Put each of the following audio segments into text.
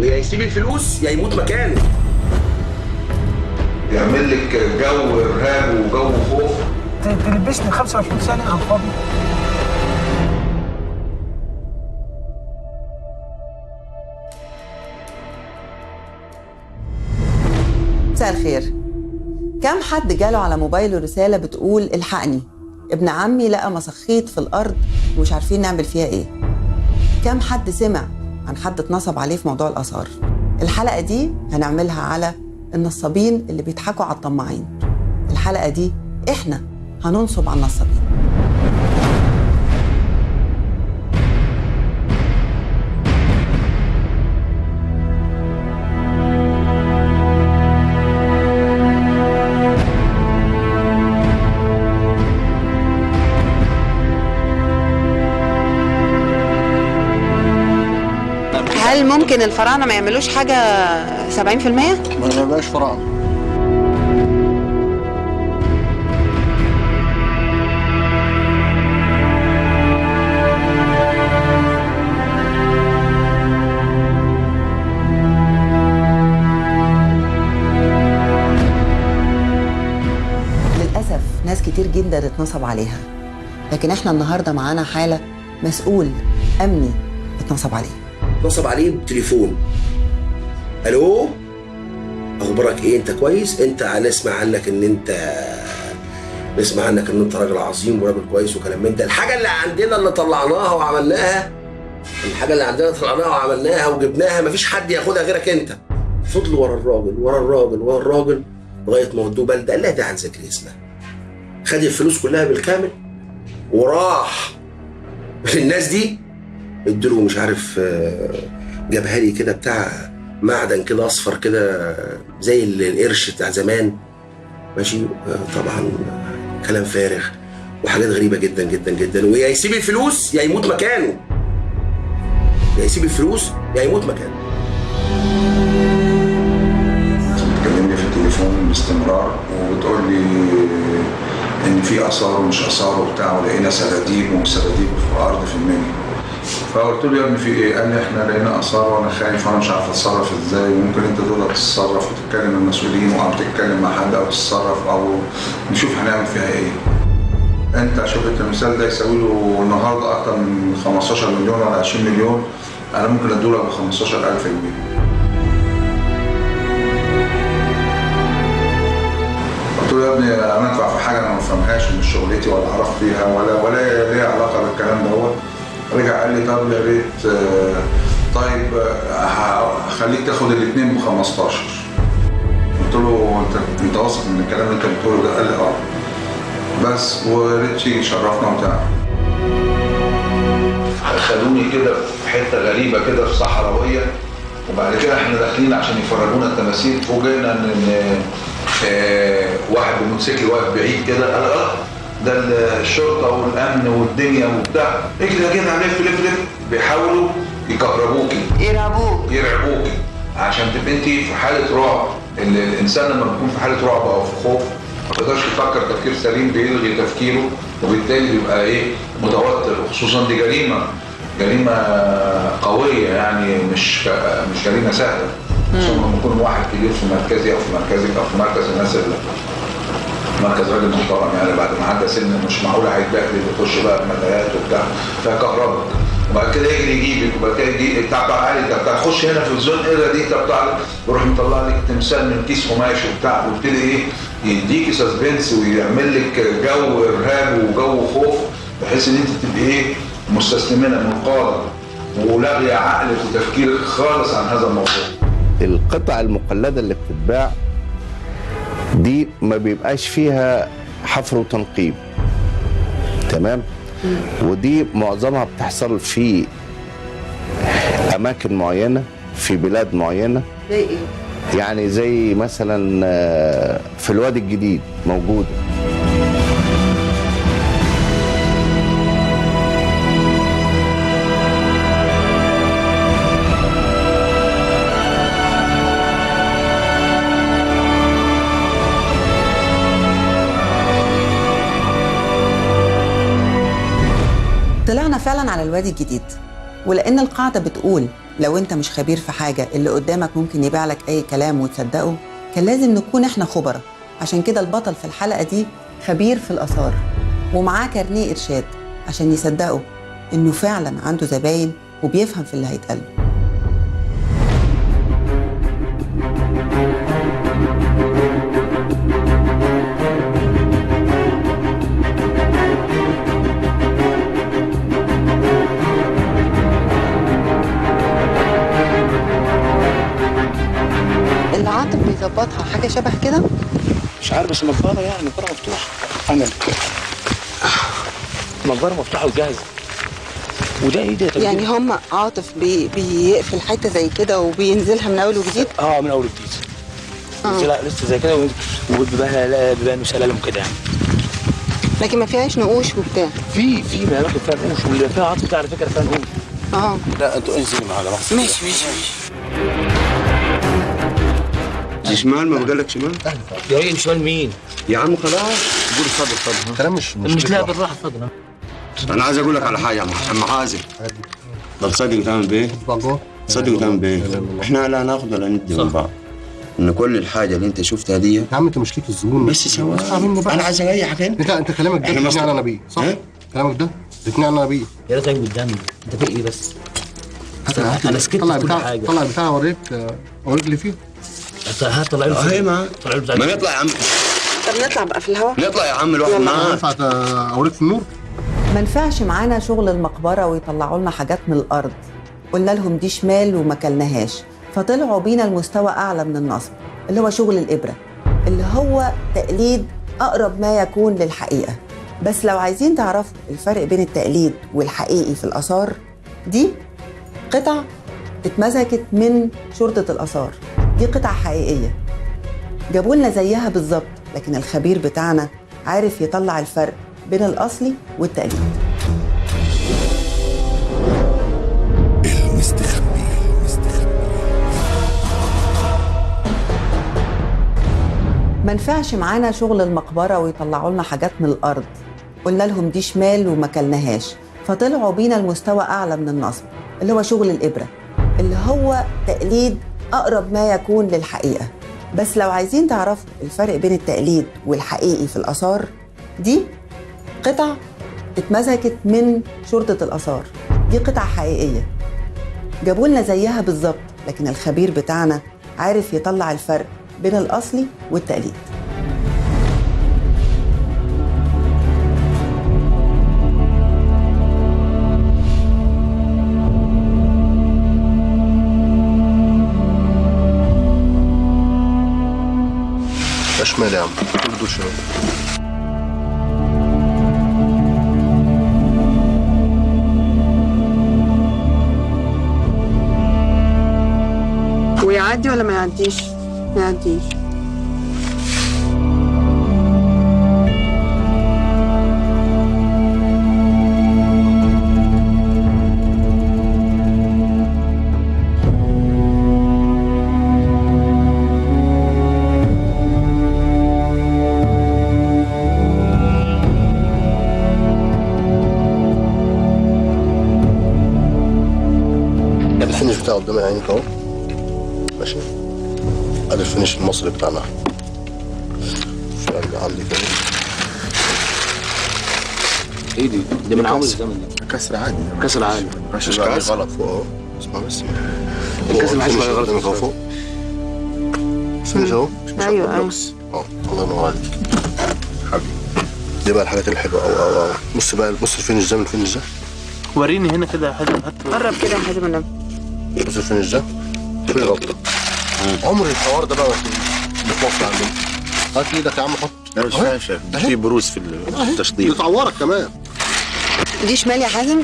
ويا يسيب الفلوس يا يموت مكانه. يعمل لك جو ارهاب وجو خوف. تلبسني 25 سنه على الفاضي. مساء الخير. كم حد جاله على موبايله رسالة بتقول الحقني، ابن عمي لقى مسخيط في الأرض ومش عارفين نعمل فيها إيه؟ كم حد سمع عن حد اتنصب عليه في موضوع الآثار؟ الحلقة دي هنعملها على النصابين اللي بيضحكوا على الطماعين. الحلقة دي إحنا هننصب على النصابين. هل ممكن الفراعنة ما يعملوش حاجة 70%؟ ما بقاش فراعنة. للأسف ناس كتير جدا اتنصب عليها، لكن احنا النهاردة معانا حالة مسؤول أمني اتنصب عليه. نصب عليه بتليفون. الو، اخبارك ايه؟ انت كويس؟ انت نسمع عنك ان انت راجل عظيم وراجل كويس وكلام من ده. الحاجه اللي عندنا اللي طلعناها وعملناها وجبناها مفيش حد ياخدها غيرك انت. فضلوا ورا الراجل لغايه ما ودوه بلده لا داعي لذكر اسمها. خد الفلوس كلها بالكامل وراح للناس دي. ادوا مش عارف، جابها لي كده بتاع معدن كده اصفر كده زي القرش بتاع زمان، ماشي. طبعا كلام فارغ وحاجات غريبه جدا جدا جدا. ويا يسيب الفلوس يا يموت مكانه. بتكلمني في التليفون باستمرار وبتقول لي ان في اثار ومش اثار وبتاع، ولقينا سراديب في الارض في المنيا. فقلت له يا ابني في ايه؟ قال لي احنا لقينا اثار وانا خايف وانا مش عارف اتصرف ازاي، وممكن انت تقدر تتصرف وتتكلم المسؤولين او تتكلم مع حد او تتصرف او نشوف هنعمل فيها ايه. انت شوف التمثال ده يساوي له النهارده اكتر من 15 مليون ولا 20 مليون، انا ممكن اديله ب 15,000 جنيه. قلت له يا ابني انا ادفع في حاجه انا ما بفهمهاش ومش شغلتي ولا اعرف فيها ولا ليها علاقه بالكلام دوت. رجع قال لي طب يا ريت، طيب هخليك تاخد الاثنين ب 15. قلت له انت واثق من الكلام اللي انت بتقوله ده؟ قال لي اه. بس وريت تيجي شرفنا وبتاع. خدوني كده في حته غريبه كده في صحراويه، وبعد كده احنا داخلين عشان يفرجونا التماثيل. فوجئنا ان واحد بموتوسيكل واقف بعيد كده. قال ده الشرطه والامن والدنيا وبتاع. اجري يا جدع لف بيحاولوا يكهربوكي يرعبوكي عشان تبقى انت في حاله رعب. الانسان لما بيكون في حاله رعب او في خوف ما بيقدرش يفكر تفكير سليم، بيلغي تفكيره وبالتالي بيبقى متوتر. وخصوصا دي جريمه قويه، يعني مش جريمه سهله. خصوصا لما يكون واحد كبير في مركزي او في مركزك او في مركز الناس اللي مركز راجل محترم، يعني بعد ما عدى سن مش معقول هيتبهدل ويخش بقى بمدايات وبتاع فيكهربك، وبعد كده يجري يجيبك، وبعد كده يجي بتاع عالي بتاع خش هنا في الزون ايه دي بتاع يروح مطلع لك تمثال من كيس قماش وبتاع، ويبتدي يديكي سسبنس ويعمل لك جو ارهاب وجو خوف، بحيث ان انت تبقي مستسلمه منقاده ولاغيه عقلك وتفكيرك خالص عن هذا الموضوع. القطع المقلده اللي بتتباع دي ما بيبقاش فيها حفر وتنقيب، تمام؟ ودي معظمها بتحصل في اماكن معينه في بلاد معينه. زي ايه؟ يعني زي مثلا في الوادي الجديد موجوده. طلعنا فعلا على الوادي الجديد ولأن القاعدة بتقول لو أنت مش خبير في حاجة اللي قدامك ممكن يبيع لك أي كلام وتصدقه، كان لازم نكون إحنا خبراء. عشان كده البطل في الحلقة دي خبير في الآثار ومعاه كارنيه إرشاد عشان يصدقوا إنه فعلا عنده زباين وبيفهم في اللي هيتقال له. العاطف بيظبطها حاجة شبه كده؟ مش عارف بس مقبره يعني مقبره مفتوحه. انا مقبره مفتوحه وجاهزه. وده ايه ده؟ يعني هم عاطف بيقفل حته زي كده وبينزلها من اول وجديد؟ من اول وجديد. لا لسه زي كده وبيبقى له سلالم كده يعني. لكن ما فيهاش نقوش وبتاع. في اماكن فيها نقوش واللي فيها عاطف ده على فكره فيها نقوش. لا انتوا انزلوا معانا بس. ماشي. شمال ما بقول لك شمال؟ يا راجل شمال مين؟ يا عم خلاص قول اتفضل. كلام مش لاقي بالراحه اتفضل. انا عايز اقول لك على حاجه يا عم حازم. طب صدق وتعمل بايه؟ صدق وتعمل بايه؟ احنا لا ناخذ ولا ندي من بعض. ان كل الحاجه اللي انت شفتها دي يا عم انت مش ليك الزبون بس سوا. انا عايز اريحك انت كلامك ده بتثني على نبيه صح؟ كلامك ده بتثني على نبيه. يا ريتك قدامي انت في ايه بس؟ انا سكت في كل حاجه. طلع بتاع اوريك اللي فيه. هات طلع له اهي ما نطلع يا عم. طب نطلع بقى في الهواء؟ نطلع يا عم الواحد معاه. ينفع اوريك في النور؟ ما ينفعش معانا شغل المقبره ويطلعوا لنا حاجات من الارض. قلنا لهم دي شمال وما كلناهاش، فطلعوا بينا لمستوى اعلى من النصب اللي هو شغل الابره، اللي هو تقليد اقرب ما يكون للحقيقه. بس لو عايزين تعرفوا الفرق بين التقليد والحقيقي في الاثار، دي قطع اتمسكت من شرطه الاثار، دي قطع حقيقيه جابوا لنا زيها بالظبط، لكن الخبير بتاعنا عارف يطلع الفرق بين الاصلي والتقليد. ما ينفعش معانا شغل المقبره ويطلعوا لنا حاجات من الارض. قلنا لهم دي شمال وما كلناهاش، فطلعوا بينا لمستوى اعلى من النصب اللي هو شغل الابره، اللي هو تقليد اقرب ما يكون للحقيقه. بس لو عايزين تعرفوا الفرق بين التقليد والحقيقي في الاثار، دي قطع اتمسكت من شرطه الاثار، دي قطع حقيقيه جابوا لنا زيها بالظبط، لكن الخبير بتاعنا عارف يطلع الفرق بين الاصلي والتقليد. شمال يا عم كل دول شمال. ويعدي ولا ما يعديش؟ ما يعديش. الفينش بتاعه قدام عينيك اهو ماشي. ادي الفينش المصري بتاعنا عندي كده. ايه دي؟ ده من عمر الزمن ده. كسر عادي. كسر عادي. مش غلط فوق اهو. اسمع بس. الكسر ما حدش غلط قدامك فوق. فينش اهو. ايوه الله ينور عليك حبيبي. دي بقى الحاجات الحلوه او بص بقى بص الفينش ده من الفينش ده. وريني هنا كده يا حازم. قرب كده يا حازم النبي. بص الفينش ده في غلطه. عمر الحوار ده بقى اللي في مصر عندنا. هات ايدك يا عم حط. انا مش شايف في بروز في التشطيب. بتعورك كمان. دي شمال يا حازم؟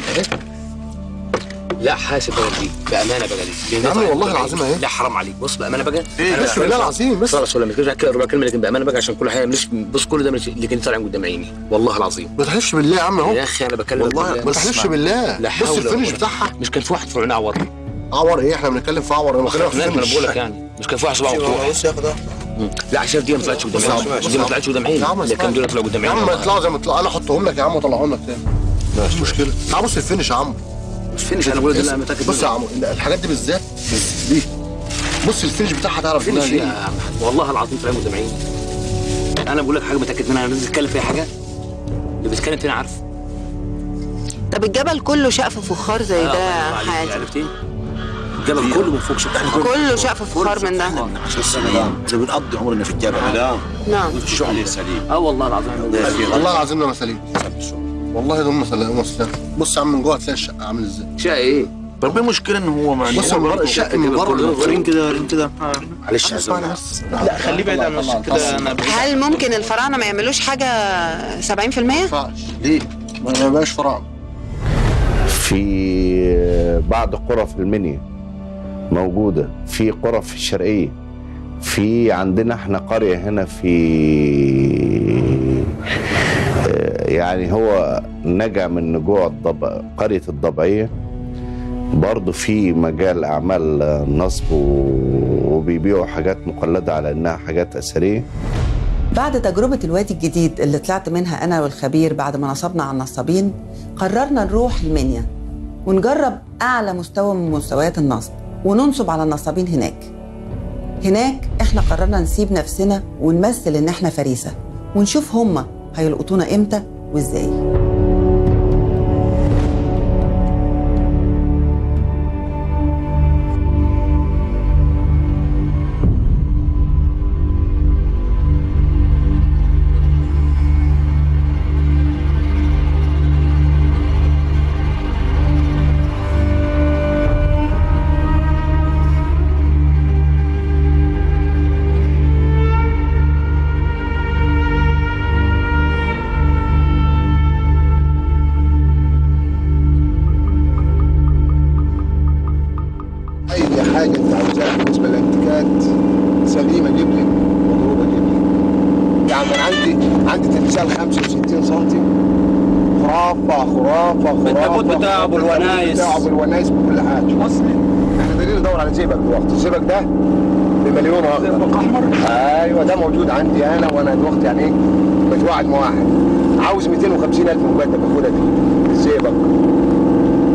لا حاسب اوريك بامانه بقى دي يا عم والله العظيم اهي. لا حرام عليك بص بامانه بقى. بس بالله العظيم بس خلاص ولا مش كده ربع كلمه لكن بامانه بقى عشان كل حاجه مش بص كل ده اللي كان طالع قدام عيني والله العظيم. ما تحلفش بالله يا عم اهو. يا اخي انا بكلمك والله ما تحلفش بالله. بص الفينش بتاعها. مش كان في واحد في عينيه عورني. عور ايه؟ احنا بنتكلم في عور. انا بكلمك في انا الفينش. بقول لك يعني مش كان في واحد صباعه مفتوح. بص ياخد ده. لا عشان دي ما طلعتش قدام عيني. دي ما طلعتش قدام عيني. اللي كان دول طلعوا قدام يا عيني. عم اطلعوا زي ما اطلعوا. انا احطهم لك يا عم واطلعهم لك تاني. مش مشكله. تعال بص الفينش يا عم. فينش انا بقول ده انا متاكد. بص يا عمو الحاجات دي بالذات دي بص الفينش بتاعها تعرف فينش منها يا عم حاج والله العظيم طلع متابعين. انا بقول لك حاجه متاكد منها، انا نازل اتكلم فيها حاجه اللي بيتكلم فينا عارف. طب الجبل كله شقف فخار زي ده حاجه؟ عرفتي؟ الجبل كله من فوق شقف، كله شقف فخار من ده. عشان السلام زي بنقضي عمرنا في الجبل. نعم في الشغل سليم. والله العظيم والله العظيم ما سليم. والله ده هم سليم. بص يا عم من جوه هتلاقي الشقه عامل ازاي. شقه ايه؟ طب المشكله ان هو ما بص من بره الشقه من بره وريني كده وريني كده. معلش يا اسمعني بس. لا خليه بعيد عن وشك كده. انا هل ممكن الفراعنه ما يعملوش حاجه 70%؟ ما ينفعش. ليه؟ ما يبقاش فراعنه. في بعض قرى في المنيا موجودة، في قرى في الشرقية، في عندنا احنا قرية هنا في يعني هو نجا من نجوع قرية الضبعية، برضو في مجال أعمال نصب وبيبيعوا حاجات مقلدة على إنها حاجات أثرية. بعد تجربة الوادي الجديد اللي طلعت منها أنا والخبير بعد ما نصبنا على النصابين، قررنا نروح المنيا ونجرب أعلى مستوى من مستويات النصب وننصب على النصابين هناك احنا قررنا نسيب نفسنا ونمثل إن احنا فريسة ونشوف هما هيلقطونا إمتى وإزاي. حاجه انت عاوزاها بالنسبه للانتيكات سليمه جيب لي، مضروبه جيب لي. يعني انا عندي تمثال 65 سم خرافه. التابوت بتاعه ابو الونايس بكل حاجه. اصلي احنا دليل ندور على زئبق دلوقتي. الزئبق ده بمليون اخضر. زئبق احمر؟ ايوه ده موجود عندي انا، وانا دلوقتي يعني ايه متوعد مواحد عاوز 250,000 مبادئ باخدها دي. الزئبق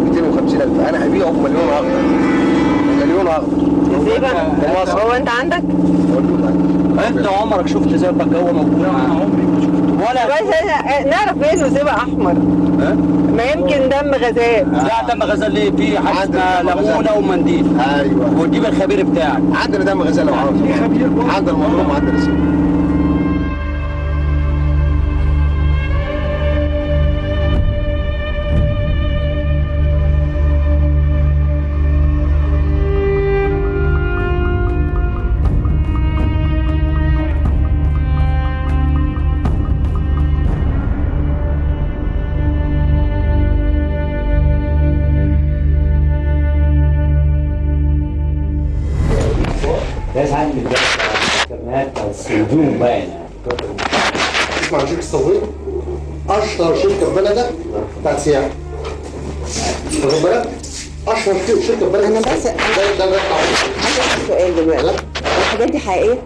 250,000 انا هبيعه بمليون اخضر. مليون اخضر. زئبق؟ هو انت عندك؟ انت عمرك شفت زئبق جوه موجود؟ لا عمري ما شفته. ولا بس نعرف ايه انه زئبق احمر؟ ما يمكن دم غزال. لا دم غزال ليه؟ في حاجه اسمها ليمونه ومنديل. ايوه وتجيب الخبير بتاعك. عندنا دم غزال لو عاوز. عندنا المضروب وعندنا الزئبق. لازم عندي الكرنات او الصندوق باين. اسمع شركه الصوير اشهر شركه في بلدك بتاعت سياحه. واخد بالك؟ اشهر شركه في بلدك. انا بس ده عايز سؤال دلوقتي، الحاجات دي حقيقيه؟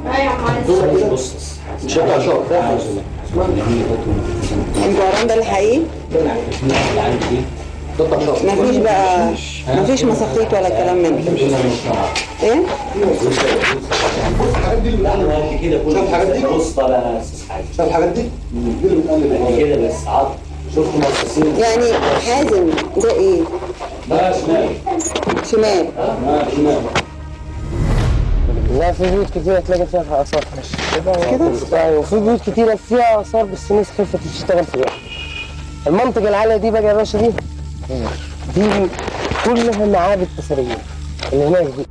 ايوه بص شركه اشهر. الجعران ده الحقيقي؟ مفيش بقى مفيش مساقيط ولا كلام من ده. ايه؟ الحاجات دي كده كل الحاجات دي وسطى لا اساس حاجه. شايف الحاجات دي؟ دي اللي بتقلب كده بس عض شفت مصاصين يعني حازم ده ايه؟ ده شمال. شمال. شمال. لا في بيوت كتيرة تلاقي فيها آثار كده؟ أيوة وفي بيوت كتيرة فيها آثار بس الناس خفت تشتغل فيها. المنطقة العالية دي بقى يا باشا دي كلها معابد أثرية اللي هناك دي.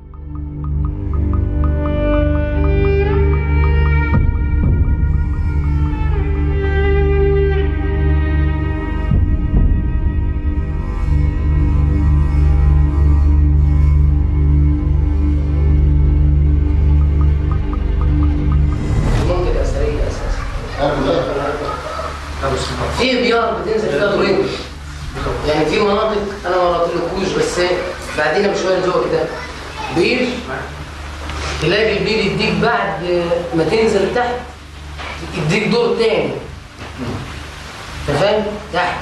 في بيار بتنزل فيها دورين، يعني في مناطق انا ما رحتلكوش بس بعدين بشويه جوه كده بير، تلاقي البير يديك بعد ما تنزل تحت يديك دور تاني، انت فاهم؟ تحت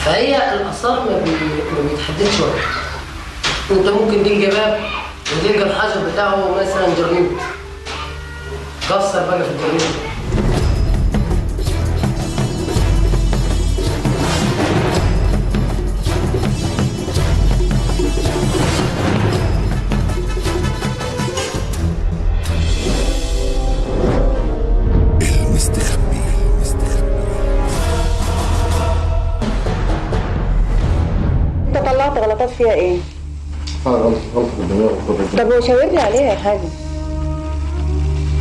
فهي الاثار ما بيتحددش وقت. انت ممكن تلقى باب وتلقى الحجر بتاعه مثلا جرنيت، كسر بقى في الجرنيت. انت طلعت غلطات فيها ايه؟ غلطه في الدماغ. طب وشاور لي عليها يا حاج.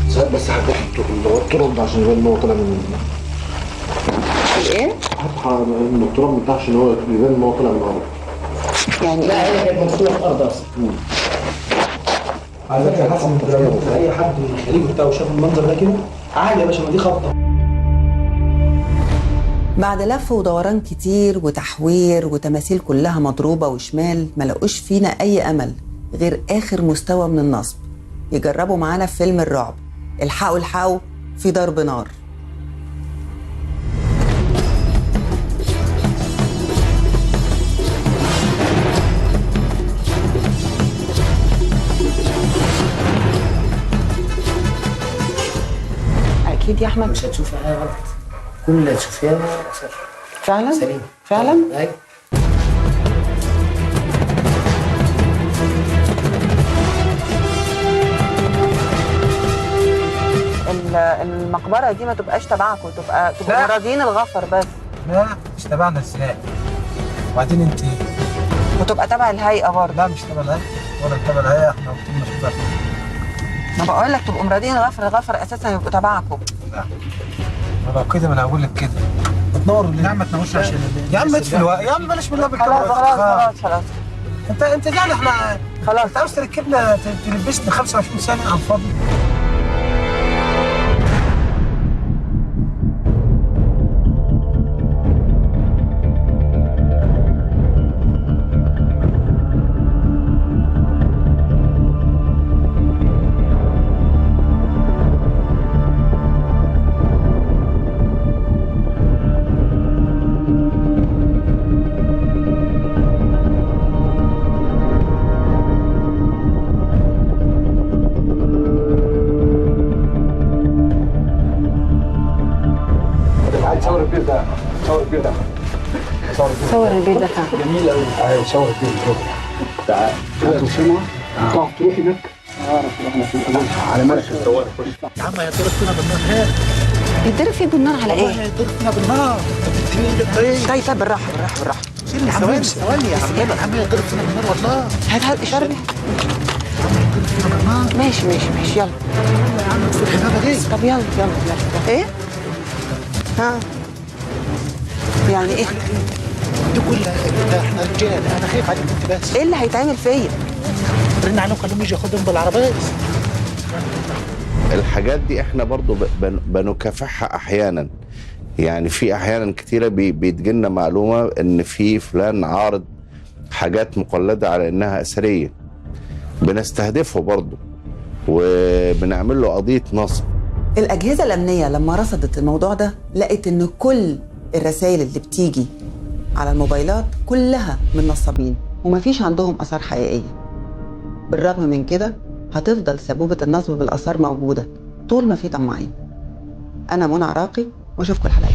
ساعات بس هفتح التراب ده عشان يبان ان هو طالع من الايه؟ هفتح ان التراب ما يفتحش ان هو يبان ان هو طالع من الارض. يعني لا هي كانت مكتوبه في الارض اصلا. على فكره حسن انت اي حد من الخليج بتاعه شاف المنظر ده كده عادي يا باشا، ما دي خبطه. بعد لف ودوران كتير وتحوير وتماثيل كلها مضروبة وشمال، ما لقوش فينا أي أمل غير آخر مستوى من النصب يجربوا معانا في فيلم الرعب الحقوا الحقوا في ضرب نار. أكيد يا أحمد مش هتشوفي حاجه غلط، كل اللي هتشوفيها صح. فعلا؟ سليم فعلا؟ ايوه. المقبرة دي ما تبقاش تبعكم، تبقى راضيين الغفر بس. لا مش تبعنا ازاي؟ وبعدين انت وتبقى تبع الهيئة برضه. لا مش تبع الهيئة ولا تبع الهيئة، احنا وقتنا مش تبع. ما بقول لك تبقوا راضيين الغفر اساسا يبقوا تبعكم. لا ما لو كده ما انا هقول لك كده. بتنور يا عم ما تنورش عشان يا عم ادفي الوقت يا عم بلاش من اللعب خلاص خلاص خلاص. انت يعني احنا خلاص انت عاوز تركبنا تلبسنا 25 سنة على الفاضي. صور البيت ده صور البيت ده فعلا جميل قوي. ايوه صور البيت ده. تعال تروح تروح هناك. اعرف احنا في على مركز الصور. يا عم هيضرب فينا بالنار هناك. يتضرب فيه بالنار على ايه؟ هيضرب فينا بالنار. طيب بالراحه بالراحه. ثواني يا عم هيضرب فينا بالنار والله. هات اشاره بيها. ماشي يلا. يا عم في الحمامه دي. طب يلا ايه؟ ها يعني ايه؟ دي كلها احنا رجال، انا خايف عليك انت بس. ايه اللي هيتعمل فيا؟ رن عليهم خليهم يجي ياخدهم بالعربيه. الحاجات دي احنا برضو بنكافحها احيانا. يعني في احيانا كتيره بيتجيلنا معلومه ان في فلان عارض حاجات مقلده على انها اثريه، بنستهدفه برضو وبنعمل له قضيه نصب. الأجهزة الأمنية لما رصدت الموضوع ده لقت إن كل الرسائل اللي بتيجي على الموبايلات كلها من نصابين ومفيش عندهم آثار حقيقية. بالرغم من كده هتفضل سبوبة النصب بالآثار موجودة طول ما في طماعين. أنا منى عراقي وأشوفكم الحلقة.